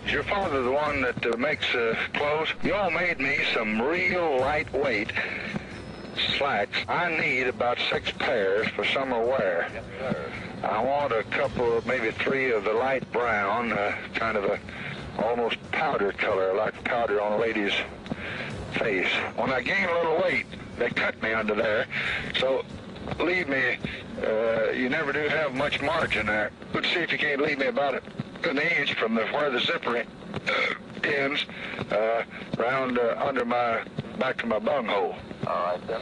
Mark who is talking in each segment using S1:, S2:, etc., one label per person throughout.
S1: Is your father the one that makes clothes? You all made me some real lightweight slacks. I need about 6 pairs for summer wear. I want a couple, maybe 3 of the light brown, kind of a almost powder color, like powder on a lady's face. When I gain a little weight, they cut me under there. So leave me, you never do have much margin there. Let's see if you can't leave me about an inch from where the zipper ends, round under my, back to my bunghole. All right, then.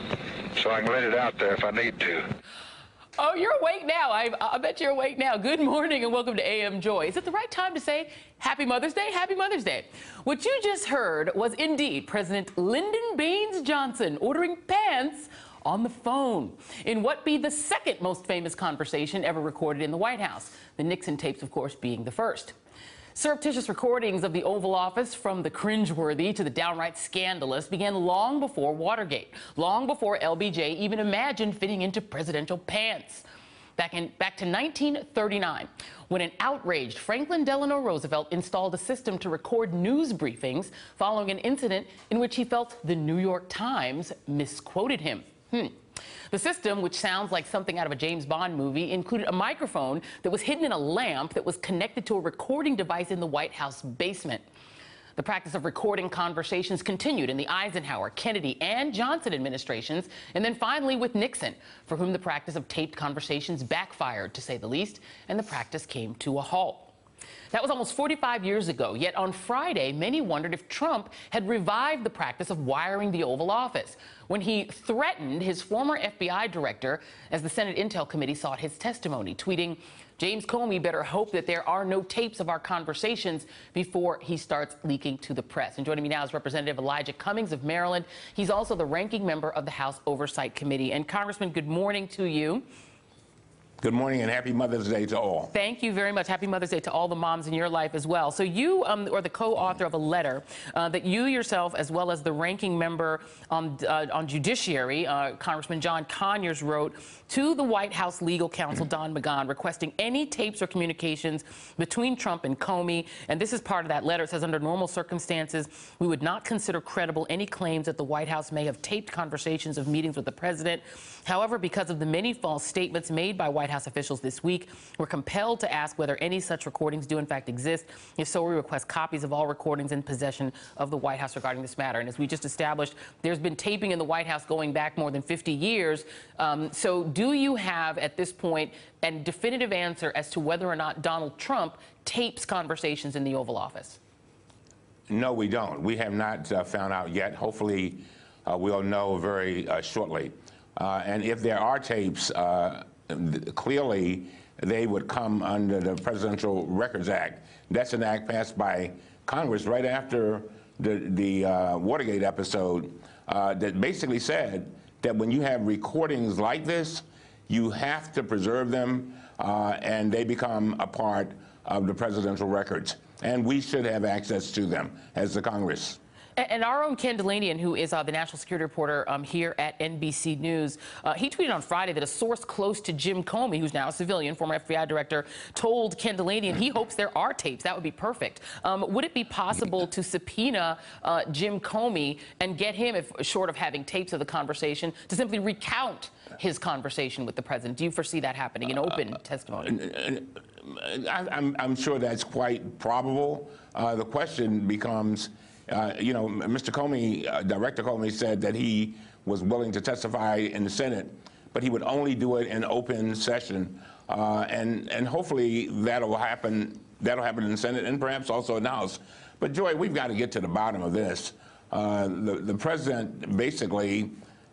S1: So I can let it out there if I need to.
S2: Oh, you're awake now. I bet you're awake now. Good morning and welcome to AM Joy. Is it the right time to say Happy Mother's Day? Happy Mother's Day. What you just heard was indeed President Lyndon Baines Johnson ordering pants on the phone in what be the second most famous conversation ever recorded in the White House. The Nixon tapes, of course, being the first. Surreptitious recordings of the Oval Office, from the cringeworthy to the downright scandalous, began long before Watergate, long before LBJ even imagined fitting into presidential pants. Back to 1939, when an outraged Franklin Delano Roosevelt installed a system to record news briefings following an incident in which he felt the New York Times misquoted him. The system, which sounds like something out of a James Bond movie, included a microphone that was hidden in a lamp that was connected to a recording device in the White House basement. The practice of recording conversations continued in the Eisenhower, Kennedy, and Johnson administrations, and then finally with Nixon, for whom the practice of taped conversations backfired, to say the least, and the practice came to a halt. That was almost 45 years ago, yet on Friday, many wondered if Trump had revived the practice of wiring the Oval Office when he threatened his former FBI director as the Senate Intel Committee sought his testimony, tweeting, "James Comey better hope that there are no tapes of our conversations before he starts leaking to the press." And joining me now is Representative Elijah Cummings of Maryland. He's also the ranking member of the House Oversight Committee. And Congressman, good morning to you.
S3: Good morning and happy Mother's Day to all.
S2: Thank you very much. Happy Mother's Day to all the moms in your life as well. So you are the co-author of a letter that you yourself, as well as the ranking member on Judiciary, Congressman John Conyers, wrote to the White House legal counsel, Don McGahn, requesting any tapes or communications between Trump and Comey. And this is part of that letter. It says, under normal circumstances, we would not consider credible any claims that the White House may have taped conversations of meetings with the president. However, because of the many false statements made by White House officials this week, we're compelled to ask whether any such recordings do in fact exist. If so, we request copies of all recordings in possession of the White House regarding this matter. And as we just established, there's been taping in the White House going back more than 50 years. So do you have at this point a definitive answer as to whether or not Donald Trump tapes conversations in the Oval Office?
S3: No, we don't. We have not found out yet. Hopefully, we'll know very shortly. And if there are tapes, clearly they would come under the Presidential Records Act. That's an act passed by Congress right after the Watergate episode that basically said that when you have recordings like this, you have to preserve them, and they become a part of the presidential records. And we should have access to them as the Congress.
S2: And our own Ken Dilanian, who is the national security reporter here at NBC News, he tweeted on Friday that a source close to Jim Comey, who's now a civilian, former FBI director, told Ken Dilanian he hopes there are tapes. That would be perfect. Would it be possible to subpoena Jim Comey and get him, if short of having tapes of the conversation, to simply recount his conversation with the president? Do you foresee that happening in open testimony?
S3: I'm sure that's quite probable. The question becomes, you know, Mr. Comey, Director Comey, said that he was willing to testify in the Senate, but he would only do it in open session, and hopefully that'll happen. That'll happen in the Senate and perhaps also in the House. But Joy, we've got to get to the bottom of this. The president basically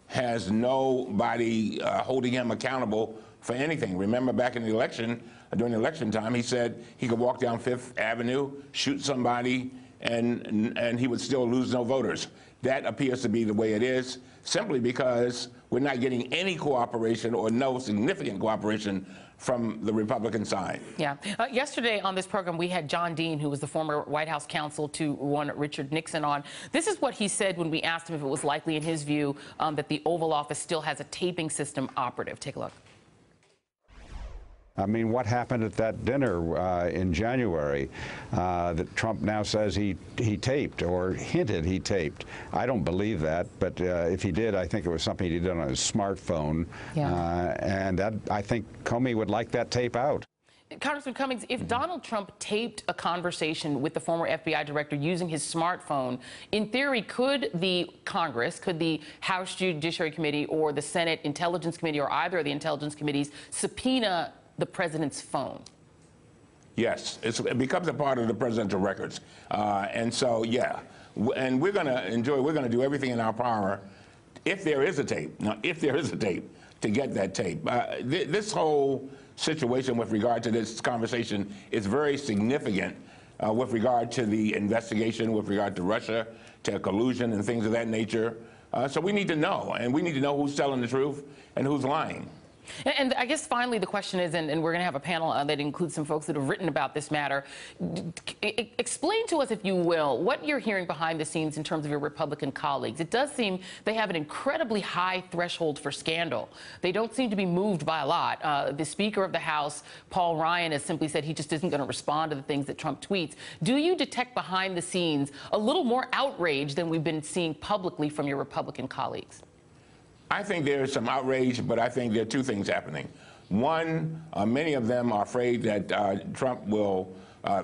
S3: has nobody holding him accountable for anything. Remember, back in the election, during the election time, he said he could walk down Fifth Avenue, shoot somebody, and he would still lose no voters. That appears to be the way it is, simply because we're not getting any cooperation or no significant cooperation from the Republican side.
S2: Yeah. Yesterday on this program, we had John Dean, who was the former White House counsel to one Richard Nixon, on. This is what he said when we asked him if it was likely, in his view, that the Oval Office still has a taping system operative. Take a look.
S4: I mean, what happened at that dinner in January that Trump now says he taped or hinted he taped? I don't believe that, but if he did, I think it was something he did on his smartphone. Yeah. And that, I think Comey would like that tape out.
S2: Congressman Cummings, if Donald Trump taped a conversation with the former FBI director using his smartphone, in theory, could the Congress, could the House Judiciary Committee or the Senate Intelligence Committee or either of the intelligence committees subpoena the president's phone?
S3: Yes, it becomes a part of the presidential records. And so, yeah, and we're going to do everything in our power if there is a tape. Now, if there is a tape, to get that tape. This whole situation with regard to this conversation is very significant with regard to the investigation, with regard to Russia, to collusion and things of that nature. So we need to know, and we need to know who's telling the truth and who's lying.
S2: And I guess finally the question is, and we're going to have a panel that includes some folks that have written about this matter. Explain to us, if you will, what you're hearing behind the scenes in terms of your Republican colleagues. It does seem they have an incredibly high threshold for scandal. They don't seem to be moved by a lot. The Speaker of the House, Paul Ryan, has simply said he just isn't going to respond to the things that Trump tweets. Do you detect behind the scenes a little more outrage than we've been seeing publicly from your Republican colleagues?
S3: I think there is some outrage, but I think there are two things happening. One, many of them are afraid that Trump will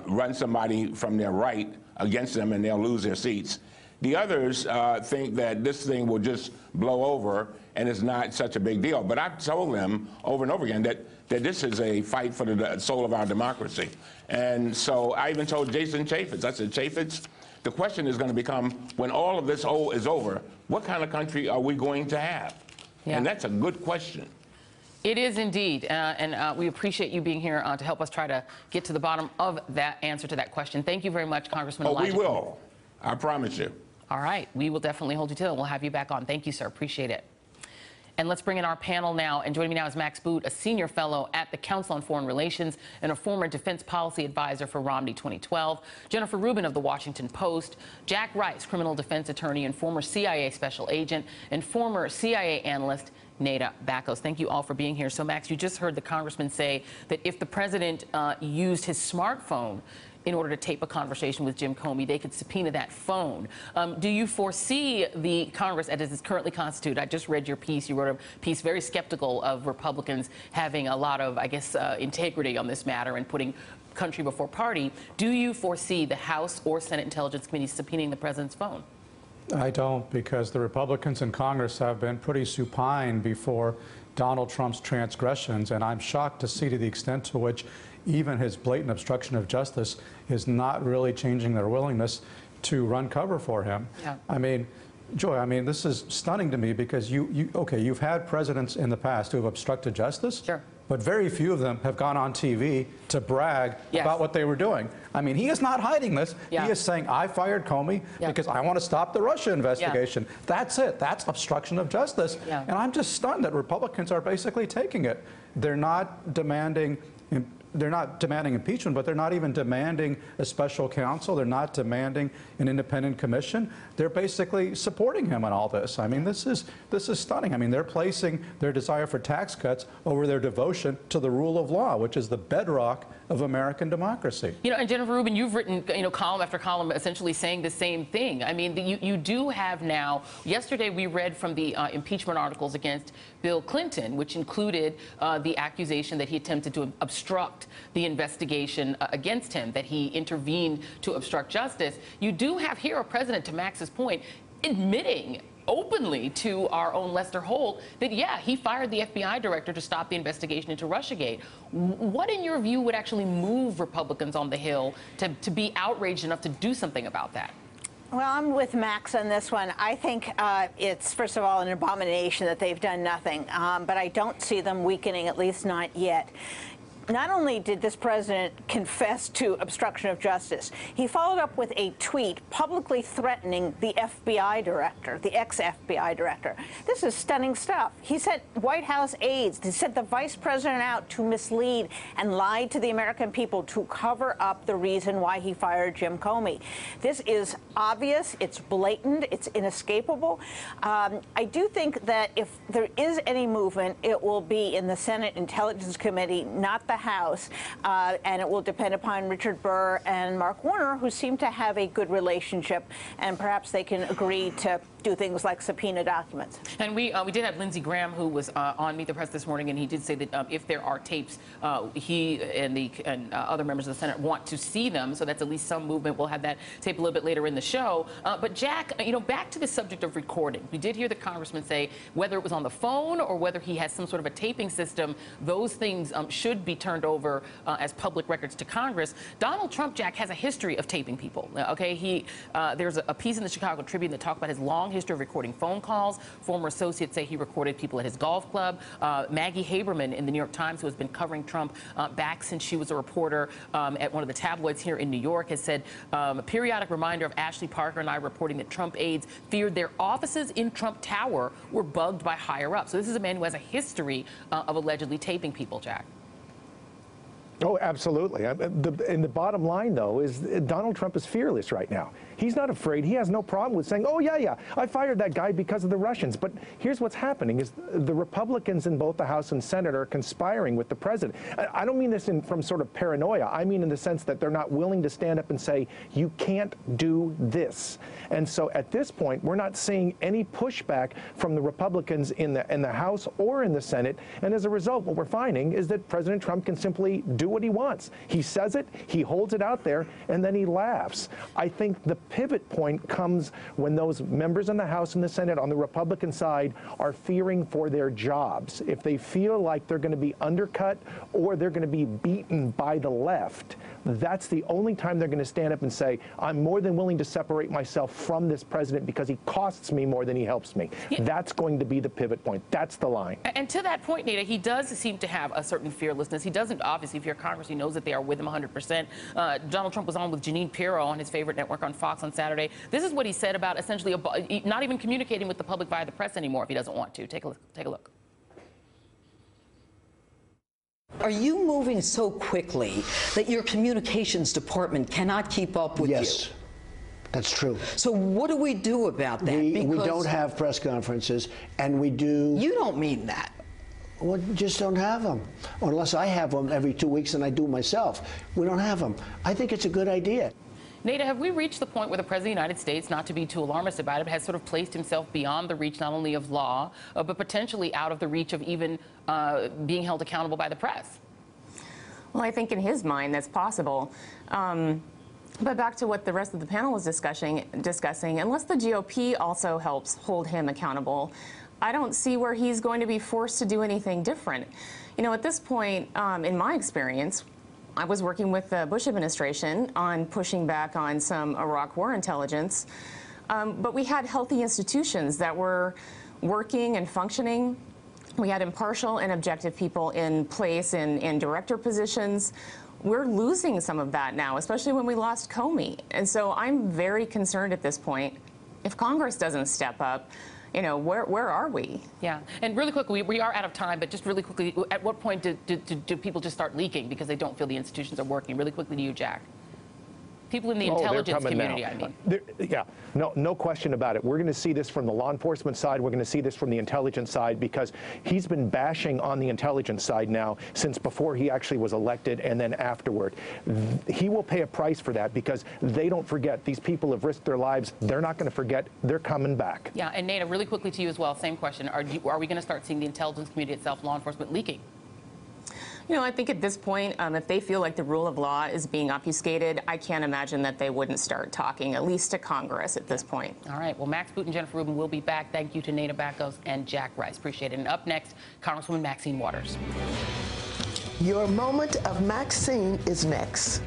S3: run somebody from their right against them and they'll lose their seats. The others think that this thing will just blow over and it's not such a big deal. But I've told them over and over again that this is a fight for the soul of our democracy. And so I even told Jason Chaffetz, I said, Chaffetz, the question is going to become, when all of this is over, what kind of country are we going to have? Yeah. And that's a good question.
S2: It is indeed, and we appreciate you being here to help us try to get to the bottom of that answer to that question. Thank you very much, Congressman Elijah.
S3: We will. I promise you.
S2: All right. We will definitely hold you to it, and we'll have you back on. Thank you, sir. Appreciate it. And let's bring in our panel now. And joining me now is Max Boot, a senior fellow at the Council on Foreign Relations and a former defense policy advisor for Romney 2012. Jennifer Rubin of the Washington Post. Jack Rice, criminal defense attorney and former CIA special agent, and former CIA analyst Nada Bacos. Thank you all for being here. So, Max, you just heard the congressman say that if the president used his smartphone in order to tape a conversation with Jim Comey, they could subpoena that phone. Do you foresee the Congress, as it is currently constituted? I just read your piece. You wrote a piece very skeptical of Republicans having a lot of, I guess, integrity on this matter and putting country before party. Do you foresee the House or Senate Intelligence Committee subpoenaing the president's phone?
S5: I don't, because the Republicans in Congress have been pretty supine before Donald Trump's transgressions, and I'm shocked to see to the extent to which even his blatant obstruction of justice is not really changing their willingness to run cover for him. Yeah. I mean, Joy, I mean, this is stunning to me because you've had presidents in the past who have obstructed justice.
S2: Sure.
S5: But very few of them have gone on TV to brag about what they were doing. I mean, he is not hiding this. Yeah. He is saying, I fired Comey because I want to stop the Russia investigation. Yeah. That's it. That's obstruction of justice. Yeah. And I'm just stunned that Republicans are basically taking it. They're not demanding impeachment, but they're not even demanding a special counsel. They're not demanding an independent commission. They're basically supporting him on all this. I mean, this is stunning. I mean, they're placing their desire for tax cuts over their devotion to the rule of law, which is the bedrock of American democracy.
S2: You know, and Jennifer Rubin, you've written, column after column essentially saying the same thing. I mean, you do have now, yesterday we read from the impeachment articles against Bill Clinton, which included the accusation that he attempted to obstruct the investigation against him, that he intervened to obstruct justice. You do have here a president, to Max's point, admitting openly to our own Lester Holt that, yeah, he fired the FBI director to stop the investigation into Russiagate. What, in your view, would actually move Republicans on the Hill to be outraged enough to do something about that?
S6: Well, I'm with Max on this one. I think it's, first of all, an abomination that they've done nothing, but I don't see them weakening, at least not yet. Not only did this president confess to obstruction of justice, he followed up with a tweet publicly threatening the FBI director, the ex-FBI director. This is stunning stuff. He sent White House aides, he sent the vice president out to mislead and lied to the American people to cover up the reason why he fired Jim Comey. This is obvious, it's blatant, it's inescapable. I do think that if there is any movement, it will be in the Senate Intelligence Committee, not the House, and it will depend upon Richard Burr and Mark Warner, who seem to have a good relationship, and perhaps they can agree to do things like subpoena documents.
S2: And we did have Lindsey Graham, who was on Meet the Press this morning, and he did say that if there are tapes, he and other members of the Senate want to see them, so that's at least some movement. We'll have that tape a little bit later in the show. But Jack, back to the subject of recording. We did hear the congressman say whether it was on the phone or whether he has some sort of a taping system, those things should be turned over as public records to Congress. Donald Trump, Jack, has a history of taping people. Okay, there's a piece in the Chicago Tribune that talked about his long history of recording phone calls. Former associates say he recorded people at his golf club. Maggie Haberman in the New York Times, who has been covering Trump back since she was a reporter at one of the tabloids here in New York, has said a periodic reminder of Ashley Parker and I reporting that Trump aides feared their offices in Trump Tower were bugged by higher ups. So this is a man who has a history of allegedly taping people, Jack.
S7: Oh, absolutely. And the bottom line, though, is Donald Trump is fearless right now. He's not afraid. He has no problem with saying, oh, yeah, I fired that guy because of the Russians. But here's what's happening is the Republicans in both the House and Senate are conspiring with the president. I don't mean this from sort of paranoia. I mean in the sense that they're not willing to stand up and say, you can't do this. And so at this point, we're not seeing any pushback from the Republicans in the House or in the Senate. And as a result, what we're finding is that President Trump can simply do what he wants. He says it, he holds it out there, and then he laughs. I think the pivot point comes when those members in the House and the Senate on the Republican side are fearing for their jobs. If they feel like they're going to be undercut or they're going to be beaten by the left, that's the only time they're going to stand up and say, I'm more than willing to separate myself from this president because he costs me more than he helps me. Yeah. That's going to be the pivot point. That's the line.
S2: And to that point, Nada, he does seem to have a certain fearlessness. He doesn't, obviously, if you're Congress, he knows that they are with him 100%. Donald Trump was on with Jeanine Pirro on his favorite network on Fox on Saturday. This is what he said about essentially not even communicating with the public via the press anymore if he doesn't want to. Take a look.
S8: Are you moving so quickly that your communications department cannot keep up with you?
S9: Yes, that's true.
S8: So what do we do about that?
S9: We don't have press conferences, and we do...
S8: You don't mean that.
S9: Well, just don't have them. Unless I have them every 2 weeks and I do myself. We don't have them. I think it's a good idea.
S2: Nada, have we reached the point where the President of the United States, not to be too alarmist about it, has sort of placed himself beyond the reach not only of law, but potentially out of the reach of even being held accountable by the press?
S10: Well, I think in his mind that's possible. But back to what the rest of the panel was discussing, unless the GOP also helps hold him accountable, I don't see where he's going to be forced to do anything different. You know, at this point, in my experience, I was working with the Bush administration on pushing back on some Iraq war intelligence, but we had healthy institutions that were working and functioning. We had impartial and objective people in place in director positions. We're losing some of that now, especially when we lost Comey. And so I'm very concerned at this point. If Congress doesn't step up, you know, where are we?
S2: Yeah, and really quickly, we are out of time, but just really quickly, at what point do people just start leaking because they don't feel the institutions are working? Really quickly to you, Jack. People in the intelligence community, I mean.
S7: Yeah, no question about it. We're going to see this from the law enforcement side. We're going to see this from the intelligence side because he's been bashing on the intelligence side now since before he actually was elected and then afterward. He will pay a price for that because they don't forget. These people have risked their lives. They're not going to forget. They're coming back.
S2: Yeah, and Nada, really quickly to you as well, same question. Are we going to start seeing the intelligence community itself, law enforcement, leaking?
S10: You know, I think at this point, if they feel like the rule of law is being obfuscated, I can't imagine that they wouldn't start talking, at least to Congress at this point.
S2: All right. Well, Max Boot and Jennifer Rubin will be back. Thank you to Nada Bakos and Jack Rice. Appreciate it. And up next, Congresswoman Maxine Waters.
S11: Your moment of Maxine is next.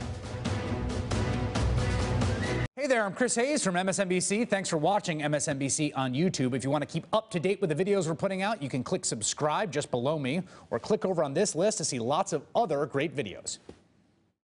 S12: Hey there, I'm Chris Hayes from MSNBC. Thanks for watching MSNBC on YouTube. If you want to keep up to date with the videos we're putting out, you can click subscribe just below me or click over on this list to see lots of other great videos.